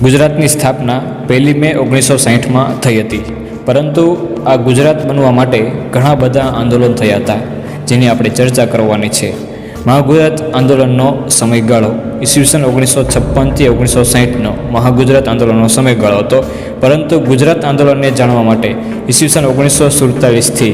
ગુજરાતની સ્થાપના 1 મે 1960માં થઈ હતી, પરંતુ આ ગુજરાત બનવા માટે ઘણા બધા આંદોલન થયા હતા, જેની આપણે ચર્ચા કરવાની છે. મહાગુજરાત આંદોલનનો સમયગાળો ઈસવીસન 1956થી 1960નો મહાગુજરાત આંદોલનનો સમયગાળો હતો, પરંતુ ગુજરાત આંદોલનને જાણવા માટે ઈસવીસન 1947થી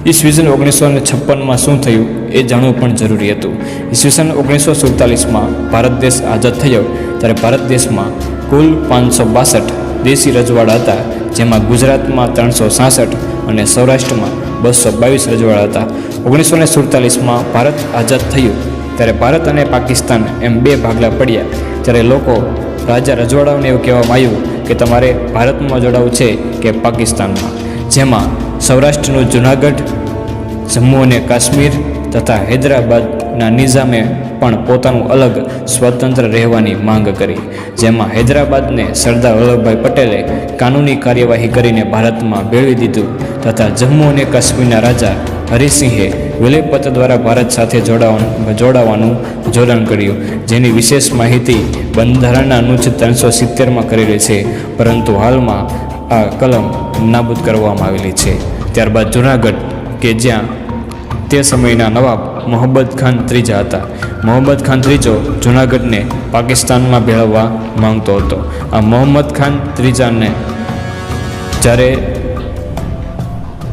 ઈસવીસન 1956માં શું થયું એ જાણવું પણ જરૂરી હતું. ઈસવીસન 1947માં ભારત દેશ આઝાદ થયો ત્યારે ભારત દેશમાં કુલ 562 દેશી રજવાડા હતા, જેમાં ગુજરાતમાં 366 અને સૌરાષ્ટ્રમાં 222 રજવાડા હતા. 1947માં ભારત આઝાદ થયું ત્યારે ભારત અને પાકિસ્તાન એમ બે ભાગલા પડ્યા. ત્યારે લોકો રાજા રજવાડાઓને એવું કહેવામાં આવ્યું કે તમારે ભારતમાં જોડાવું છે કે પાકિસ્તાનમાં, જેમાં સૌરાષ્ટ્રનું જૂનાગઢ, જમ્મુ અને કાશ્મીર તથા હૈદરાબાદના નિઝામે પણ પોતાનું અલગ સ્વતંત્ર રહેવાની માંગ કરી, જેમાં હૈદરાબાદને સરદાર વલ્લભભાઈ પટેલે કાનૂની કાર્યવાહી કરીને ભારતમાં ભેળવી દીધું તથા જમ્મુ અને કાશ્મીરના રાજા હરિસિંહે વિલેપત્ર દ્વારા ભારત સાથે જોડાવાનું જોડાણ કર્યું, જેની વિશેષ માહિતી બંધારણના અનુચ્છેદ 370માં કરેલી છે, પરંતુ હાલમાં આ કલમ નાબૂદ કરવામાં આવેલી છે. ત્યારબાદ જૂનાગઢ, કે જ્યાં તે સમયના નવાબ મોહમ્મદ ખાન ત્રીજા હતા. મોહમ્મદ ખાન ત્રીજો જૂનાગઢને પાકિસ્તાનમાં ભેળવવા માંગતો હતો. આ મોહમ્મદ ખાન ત્રીજાને જ્યારે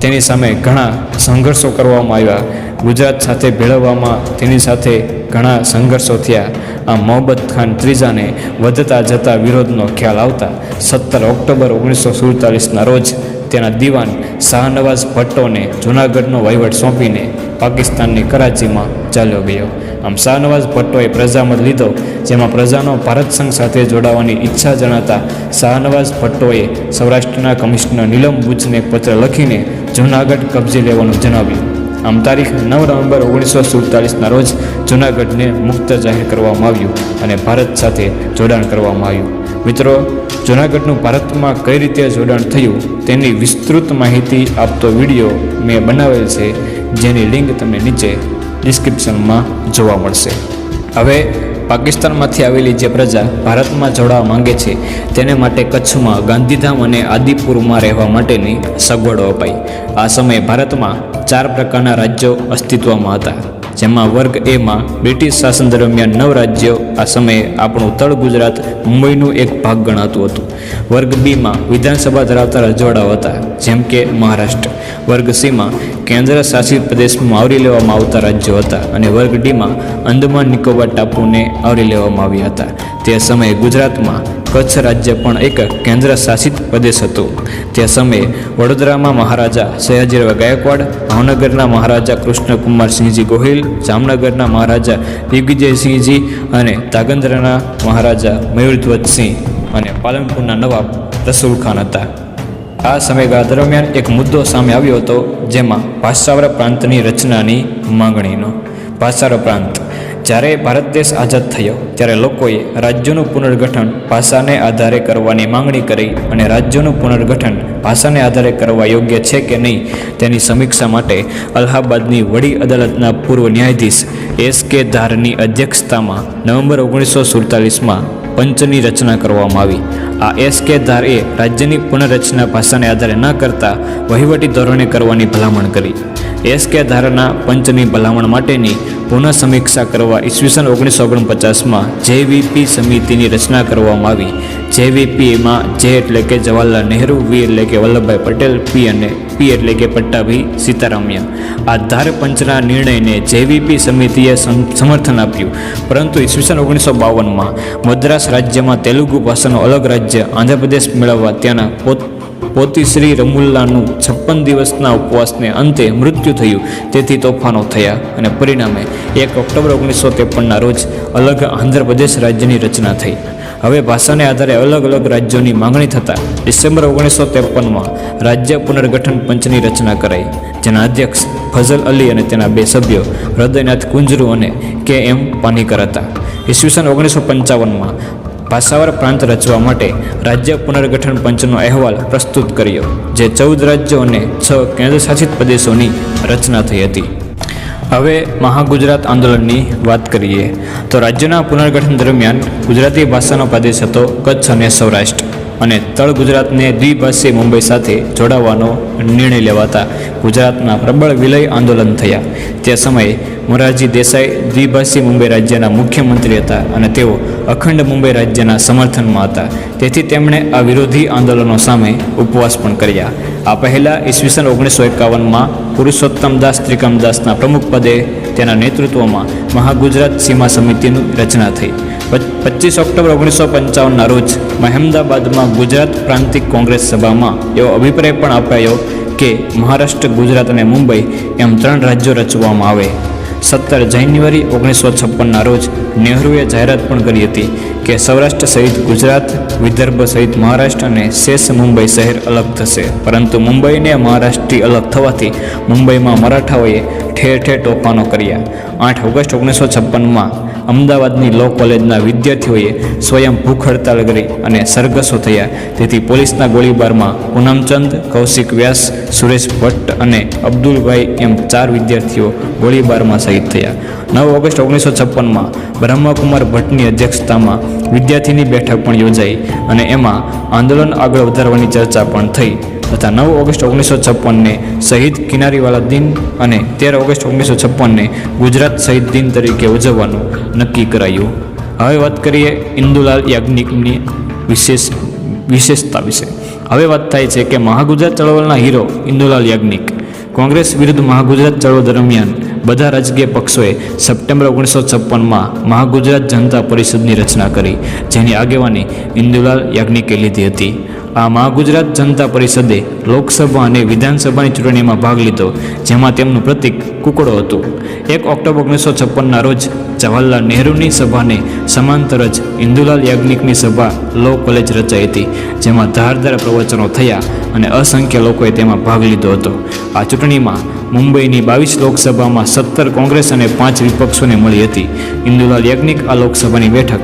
તેની સામે ઘણા સંઘર્ષો કરવામાં આવ્યા, ગુજરાત સાથે ભેળવવામાં તેની સાથે ઘણા સંઘર્ષો થયા. આ મોહમ્મદ ખાન ત્રીજાને વધતા જતા વિરોધનો ખ્યાલ આવતા 17 ઓક્ટોબર 1947ના રોજ તેના દીવાન શાહનવાઝ ભટ્ટોને જૂનાગઢનો વહીવટ સોંપીને પાકિસ્તાનની કરાચીમાં ચાલ્યો ગયો. આમ શાહનવાઝ ભટ્ટોએ પ્રજામત લીધો, જેમાં પ્રજાનો ભારત સંઘ સાથે જોડાવાની ઈચ્છા જણાતા શાહનવાઝ ભટ્ટોએ સૌરાષ્ટ્રના કમિશનર નીલમ બુચને પત્ર લખીને જૂનાગઢ કબજે લેવાનું જણાવ્યું. આમ તારીખ 9 નવેમ્બર 1947ના રોજ જૂનાગઢને મુક્ત જાહેર કરવામાં આવ્યું અને ભારત સાથે જોડાણ કરવામાં આવ્યું. મિત્રો, જૂનાગઢનું ભારતમાં કઈ રીતે જોડાણ થયું તેની વિસ્તૃત માહિતી આપતો વિડીયો મેં બનાવેલ છે, જેની લિંક તમને નીચે ડિસ્ક્રિપ્શનમાં જોવા મળશે. હવે પાકિસ્તાનમાંથી આવેલી જે પ્રજા ભારતમાં જોડાવા માંગે છે તેને માટે કચ્છમાં ગાંધીધામ અને આદિપુરમાં રહેવા માટેની સગવડો અપાઈ. આ સમયે ભારતમાં 4 પ્રકારના રાજ્યો અસ્તિત્વમાં હતા, જેમાં વર્ગ એમાં બ્રિટિશ શાસન દરમિયાન 9 રાજ્યો આ સમયે આપણું તળ ગુજરાત મુંબઈનું એક ભાગ ગણાતું હતું. વર્ગ બીમાં વિધાનસભા ધરાવતા રજવાડાઓ હતા, જેમ કે મહારાષ્ટ્ર. વર્ગ સીમાં કેન્દ્ર શાસિત પ્રદેશમાં આવરી લેવામાં આવતા રાજ્યો હતા અને વર્ગ ડીમાં અંદમાન નિકોબાર ટાપુને આવરી લેવામાં આવ્યા હતા. તે સમયે ગુજરાતમાં કચ્છ રાજ્ય પણ એક કેન્દ્ર શાસિત પ્રદેશ હતો. તે સમયે વડોદરામાં મહારાજા સયાજીરાવ ગાયકવાડ, ભાવનગરના મહારાજા કૃષ્ણકુમારસિંહજી ગોહિલ, જામનગરના મહારાજા દિગ્વિજયસિંહજી અને ધાંગધ્રાના મહારાજા મયુરધ્વજસિંહ અને પાલનપુરના નવાબ રસૂલ ખાન હતા. આ સમયગાળા દરમિયાન એક મુદ્દો સામે આવ્યો હતો, જેમાં ભાષાવર પ્રાંતની રચનાની માંગણીનો. ભાષાવર પ્રાંત. જ્યારે ભારત દેશ આઝાદ થયો ત્યારે લોકોએ રાજ્યોનું પુનર્ગઠન ભાષાને આધારે કરવાની માંગણી કરી અને રાજ્યોનું પુનર્ગઠન ભાષાને આધારે કરવા યોગ્ય છે કે નહીં તેની સમીક્ષા માટે અલ્હાબાદની વડી અદાલતના પૂર્વ ન્યાયાધીશ S.K. ધારની અધ્યક્ષતામાં નવેમ્બર 1947માં પંચની રચના કરવામાં આવી. આ S.K. ધાર એ રાજ્યની પુનર્રચના ભાષાને આધારે ન કરતા વહીવટી ધોરણે કરવાની ભલામણ કરી. S.K. ધારના પંચની ભલામણ માટેની પુનઃ સમીક્ષા કરવા ઈસવીસન 1949માં JVP સમિતિની રચના કરવામાં આવી. JVPમાં J એટલે કે જવાહરલાલ નહેરુ, V એટલે કે વલ્લભભાઈ પટેલ, P એટલે કે પટ્ટાભી સીતારામૈયા. આ ધાર પંચના નિર્ણયને JVP સમિતિએ સમર્થન આપ્યું, પરંતુ ઈસવીસન 1952માં મદ્રાસ રાજ્યમાં તેલુગુ ભાષાનો અલગ રાજ્ય આંધ્રપ્રદેશ મેળવવા ત્યાંના પોતી શ્રી રમુલ્લાનું 56 દિવસના ઉપવાસને અંતે મૃત્યુ થયું. તેથી તોફાનો થયા અને પરિણામે 1 ઓક્ટોબર 1953ના રોજ અલગ આંધ્રપ્રદેશ રાજ્યની રચના થઈ. હવે ભાષાને આધારે અલગ અલગ રાજ્યોની માંગણી થતાં ડિસેમ્બર 1953માં રાજ્ય પુનર્ગઠન પંચની રચના કરાઈ, જેના અધ્યક્ષ ફઝલ અલી અને તેના 2 સભ્યો હૃદયનાથ કુંજરુ અને K.M. પાનીકર હતા. ઈસવીસન 1955માં ભાષાવર પ્રાંત રચવા માટે રાજ્ય પુનર્ગઠન પંચનો અહેવાલ પ્રસ્તુત કર્યો, જે 14 રાજ્યો અને 6 કેન્દ્રશાસિત પ્રદેશોની રચના થઈ હતી. હવે મહાગુજરાત આંદોલનની વાત કરીએ તો રાજ્યના પુનર્ગઠન દરમિયાન ગુજરાતી ભાષાનો પ્રદેશ હતો કચ્છ અને સૌરાષ્ટ્ર, અને તળ ગુજરાતને દ્વિભાષી મુંબઈ સાથે જોડાવાનો નિર્ણય લેવાતા ગુજરાતમાં પ્રબળ વિલય આંદોલન થયા. તે સમયે મોરારજી દેસાઈ દ્વિભાષી મુંબઈ રાજ્યના મુખ્યમંત્રી હતા અને તેઓ અખંડ મુંબઈ રાજ્યના સમર્થનમાં હતા. તેથી તેમણે આ વિરોધી આંદોલનો સામે ઉપવાસ પણ કર્યા. આ પહેલાં ઈસવીસન 1951માં પુરુષોત્તમદાસ ત્રિકમદાસના પ્રમુખ પદે તેના નેતૃત્વમાં મહાગુજરાત સીમા સમિતિની રચના થઈ. 25 ઓક્ટોબર 1955ના રોજ અહેમદાબાદમાં ગુજરાત પ્રાંતિક કોંગ્રેસ સભામાં એવો અભિપ્રાય પણ અપાયો કે મહારાષ્ટ્ર, ગુજરાત અને મુંબઈ એમ 3 રાજ્યો રચવામાં આવે. 17 જાન્યુઆરી 1956ના રોજ નહેરુએ જાહેરાત પણ કરી હતી કે સૌરાષ્ટ્ર સહિત ગુજરાત, વિદર્ભ સહિત મહારાષ્ટ્ર અને શેષ મુંબઈ શહેર અલગ થશે. પરંતુ મુંબઈને મહારાષ્ટ્રથી અલગ થવાથી મુંબઈમાં મરાઠાઓએ ઠેર ઠેર તોફાનો કર્યા. 8 ઓગસ્ટ 1956માં અમદાવાદની લો કોલેજના વિદ્યાર્થીઓએ સ્વયં ભૂખ હડતાલ કરી અને સરઘસો થયા. તેથી પોલીસના ગોળીબારમાં પૂનમચંદ, કૌશિક વ્યાસ, સુરેશ ભટ્ટ અને અબ્દુલભાઈ એમ 4 વિદ્યાર્થીઓ ગોળીબારમાં શહીદ થયા. 9 ઓગસ્ટ 1956માં બ્રહ્મકુમાર ભટ્ટની અધ્યક્ષતામાં વિદ્યાર્થીની બેઠક પણ યોજાઈ અને એમાં આંદોલન આગળ વધારવાની ચર્ચા પણ થઈ તથા 9 ઓગસ્ટ 1956ને શહીદ કિનારીવાલા દિન અને 13 ઓગસ્ટ 1956ને ગુજરાત શહીદ દિન તરીકે ઉજવવાનું નક્કી કરાયું. હવે વાત કરીએ ઇન્દુલાલ યાજ્ઞિકની વિશેષતા વિશે. હવે વાત થાય છે કે મહાગુજરાત ચળવળના હીરો ઇન્દુલાલ યાજ્ઞિક. કોંગ્રેસ વિરુદ્ધ મહાગુજરાત ચળવળ દરમિયાન બધા રાજકીય પક્ષોએ સપ્ટેમ્બર 1956માં મહાગુજરાત જનતા પરિષદની રચના કરી, જેની આગેવાની ઇન્દુલાલ યાજ્ઞિકે લીધી હતી. આ મહાગુજરાત જનતા પરિષદે લોકસભા અને વિધાનસભાની ચૂંટણીમાં ભાગ લીધો, જેમાં તેમનું પ્રતીક કુકડો હતું. 1 ઓક્ટોબર 1956ના રોજ જવાહરલાલ નહેરુની સભાને સમાંતર જ ઇન્દુલાલ યાજ્ઞિકની સભા લો કોલેજ રચાઈ હતી, જેમાં ધારદાર પ્રવચનો થયા અને અસંખ્ય લોકોએ તેમાં ભાગ લીધો હતો. આ ચૂંટણીમાં મુંબઈની 22 લોકસભામાં 17 કોંગ્રેસ અને 5 વિપક્ષોને મળી હતી. ઇન્દુલાલ યાજ્ઞિક આ લોકસભાની બેઠક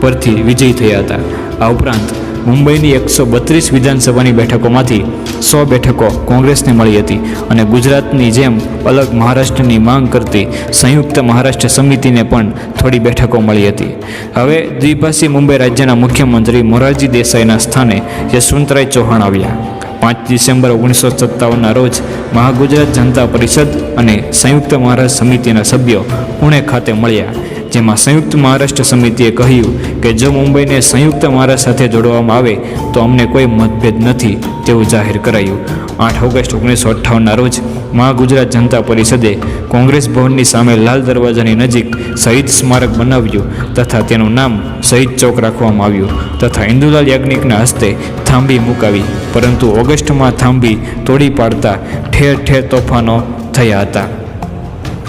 પરથી વિજયી થયા હતા. આ ઉપરાંત મુંબઈની 132 વિધાનસભાની બેઠકોમાંથી 100 બેઠકો કોંગ્રેસને મળી હતી અને ગુજરાતની જેમ અલગ મહારાષ્ટ્રની માંગ કરતી સંયુક્ત મહારાષ્ટ્ર સમિતિને પણ થોડી બેઠકો મળી હતી. હવે દ્વિભાષી મુંબઈ રાજ્યના મુખ્યમંત્રી મોરારજી દેસાઈના સ્થાને યશવંતરાય ચૌહાણ આવ્યા. 5 ડિસેમ્બર 1957ના રોજ મહાગુજરાત જનતા પરિષદ અને સંયુક્ત મહારાષ્ટ્ર સમિતિના સભ્યો પુણે ખાતે મળ્યા, જેમાં સંયુક્ત મહારાષ્ટ્ર સમિતિએ કહ્યું કે જો મુંબઈને સંયુક્ત મહારાષ્ટ્ર સાથે જોડવામાં આવે તો અમને કોઈ મતભેદ નથી તેવું જાહેર કરાયું. 8 ઓગસ્ટ 1958ના રોજ મહાગુજરાત જનતા પરિષદે કોંગ્રેસ ભવનની સામે લાલ દરવાજાની નજીક શહીદ સ્મારક બનાવ્યું તથા તેનું નામ શહીદ ચોક રાખવામાં આવ્યું તથા ઇન્દુલાલ યાજ્ઞિકના હસ્તે થાંભી મુકાવી. પરંતુ ઓગસ્ટમાં થાંભી તોડી પાડતા ઠેર ઠેર તોફાનો થયા હતા.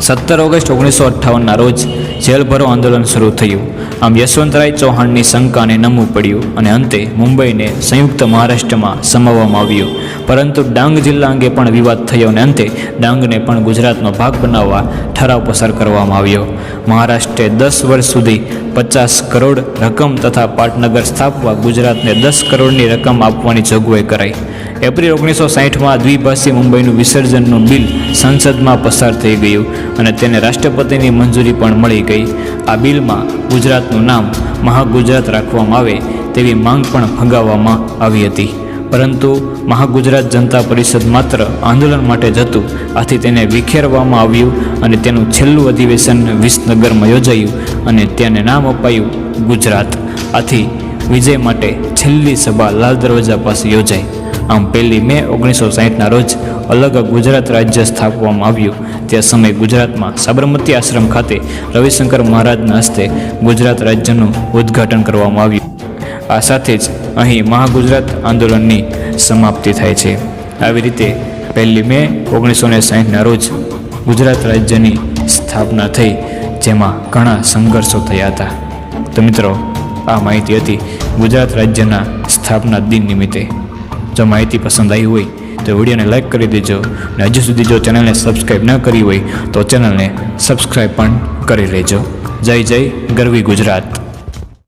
17 ઓગસ્ટ 1958ના રોજ જેલભરો આંદોલન શરૂ થયું. આમ યશવંતરાય ચૌહાણની શંકાને નમવું પડ્યું અને અંતે મુંબઈને સંયુક્ત મહારાષ્ટ્રમાં સમાવવામાં આવ્યું. પરંતુ ડાંગ જિલ્લા અંગે પણ વિવાદ થયો અને અંતે ડાંગને પણ ગુજરાતનો ભાગ બનાવવા ઠરાવ પસાર કરવામાં આવ્યો. મહારાષ્ટ્રે 10 વર્ષ સુધી 50 કરોડ રકમ તથા પાટનગર સ્થાપવા ગુજરાતને 10 કરોડની રકમ આપવાની જોગવાઈ કરાઈ. એપ્રિલ 1960માં દ્વિભાષી મુંબઈનું વિસર્જનનું બિલ સંસદમાં પસાર થઈ ગયું અને તેને રાષ્ટ્રપતિની મંજૂરી પણ મળી ગઈ. આ બિલમાં ગુજરાતનું નામ મહાગુજરાત રાખવામાં આવે તેવી માંગ પણ ફગાવવામાં આવી હતી. પરંતુ મહાગુજરાત જનતા પરિષદ માત્ર આંદોલન માટે જ હતું. આથી તેને વિખેરવામાં આવ્યું અને તેનું છેલ્લું અધિવેશન વિસનગરમાં યોજાયું અને તેને નામ અપાયું ગુજરાત. આથી વિજય માટે છેલ્લી સભા લાલ દરવાજા પાસે યોજાઈ. આમ 1 મે 1960ના રોજ અલગ ગુજરાત રાજ્ય સ્થાપવામાં આવ્યું. તે સમયે ગુજરાતમાં સાબરમતી આશ્રમ ખાતે રવિશંકર મહારાજના હસ્તે ગુજરાત રાજ્યનું ઉદ્ઘાટન કરવામાં આવ્યું. આ સાથે જ અહીં મહાગુજરાત આંદોલનની સમાપ્તિ થાય છે. આવી રીતે 1 મે 1960ના રોજ ગુજરાત રાજ્યની સ્થાપના થઈ, જેમાં ઘણા સંઘર્ષો થયા હતા. તો મિત્રો, આ માહિતી હતી ગુજરાત રાજ્યના સ્થાપના દિન નિમિત્તે. જો માહિતી પસંદ આવી હોય તો વિડીયોને લાઈક કરી દેજો અને હજુ સુધી જો ચેનલને સબસ્ક્રાઈબ ન કરી હોય તો ચેનલને સબસ્ક્રાઈબ પણ કરી લેજો. જય જય ગરવી ગુજરાત.